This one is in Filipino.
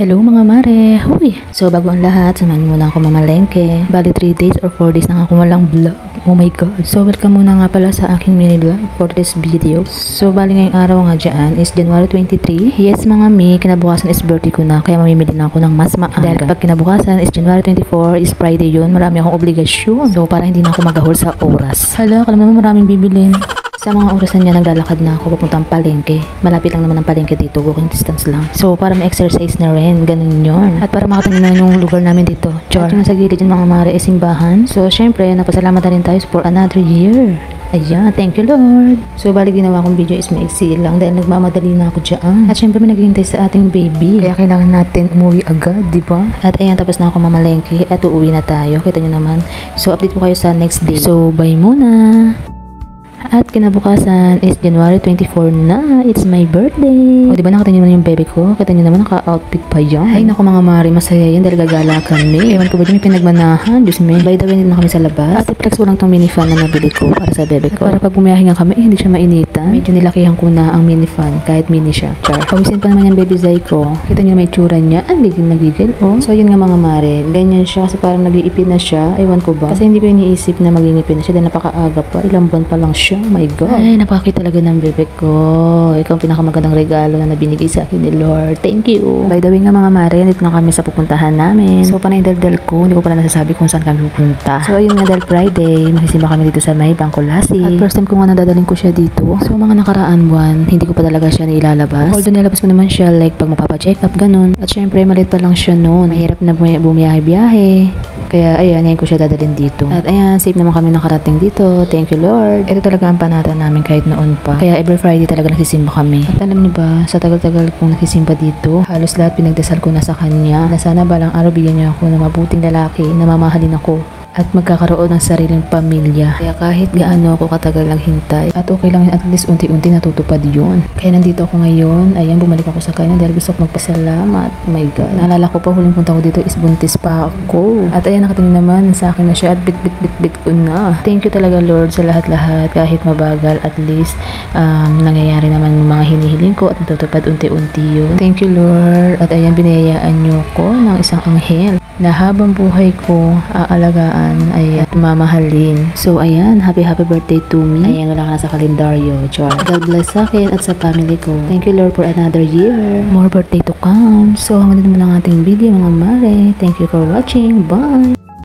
Hello mga mare! Huy! So bago ang lahat, samahan niyo muna ako mamalengke. Bali 3 days or 4 days na ako walang vlog. Oh my god! So welcome muna nga pala sa aking mini vlog for this video. So bali ngayong araw nga dyan is January 23. Yes mga mi, kinabukasan is birthday ko na kaya mamimili na ako ng mas maaga. Dahil pag kinabukasan is January 24 is Friday yun, marami akong obligasyon. So para hindi na ako magahol sa oras. Hala, kala mo maraming bibilin. Sa mga oras na niya, naglalakad na ako papuntang palengke. Malapit lang naman ang palengke dito, walking distance lang. So, para ma-exercise na rin, ganun yun. At para makatanin na yung lugar namin dito. At yung sa gilid yung mga mare ay simbahan. So, syempre, napasalamat na rin tayo for another year. Ayan, thank you Lord. So, bali ginawa kong video is maiksi lang dahil nagmamadali na ako dyan. At syempre, may naghihintay sa ating baby. Kaya kailangan natin umuwi agad, di ba? At ayan, tapos na ako mamalengke at uuwi na tayo. Kita nyo naman. So, update ko kayo sa next day. So, bye muna! At kinabukasan is January 24 na. It's my birthday. O diba nakita nyo naman yung bebe ko? Kita nyo naman naka-outfit pa yan. Ay naku mga mari, masaya yan dahil gagala kami. Ewan ko ba dyan may pinagmanahan? Diyos me. By the way, hindi na kami sa labas. At i-flex ko lang tong mini fan na nabili ko para sa bebe ko. Para pag bumiyahe nga kami, hindi siya mainitan. Medyo nilakihan ko na ang mini fan kahit mini siya. Char. Pawisin pa naman yung baby Zay ko. Kita nyo may tsura niya. Ang ligil na gigil. Oh. So yun nga mga mari. Ganyan siya kasi parang nag-iipin na siya. Ewan ko ba? Kasi hindi ko iniisip na mag-iipin na siya dahil napakaaga pa. Ilang buwan pa lang siya. My God. Ay, napakakit talaga ng bebe ko. Ikaw ang pinakamagandang regalo na nabinigay sa akin ni Lord. Thank you. By the way nga mga mare, dito na kami sa pupuntahan namin. So, panay daldal ko. Hindi ko pala nasasabi kung saan kami pupunta. So, ayun nga dahil Friday, magsisimba kami dito sa may Bangkulasi. At first time ko nga nadadaling ko siya dito. So, mga nakaraan buwan, hindi ko pa talaga siya nailalabas. Although nilabas ko naman siya like pag magpapacheck up, ganun. At syempre, maliit pa lang siya noon. Mahirap na bumiyahe-biyahe. Kaya, ayan, ngayon ko siya dadalhin dito. At ayan, safe naman kami nakarating dito. Thank you, Lord. Ito talaga ang panata namin kahit noon pa. Kaya every Friday talaga nagsisimba kami. At alam niyo ba, sa tagal-tagal kong nagsisimba dito, halos lahat pinagdasal ko na sa kanya na sana balang araw bigyan niya ako ng mabuting lalaki na mamahalin ako at magkakaroon ng sariling pamilya. Kaya kahit gaano ako katagal lang hintay, at okay lang yun, at least unti-unti natutupad yun. Kaya nandito ako ngayon, ayan, bumalik ako sa kanya dahil gusto ko magpasalamat. Oh my God. Naalala ko pa, huling punta ko dito is buntis pa ako. At ayan, nakatingin naman sa akin na siya at bit ko na. Thank you talaga Lord sa lahat-lahat, kahit mabagal, at least nangyayari naman yung mga hinihiling ko at natutupad unti-unti yun. Thank you Lord. At ayan, binayaan niyo ko ng isang anghel na habang buhay ko aalagaan ay mamahalin. So ayan, happy birthday to me. Ayan, wala ka na sa kalendaryo. Char. God bless sa akin at sa family ko. Thank you Lord for another year. More birthday to come. So hanggang dito mo lang ating video mga mare. Thank you for watching. Bye!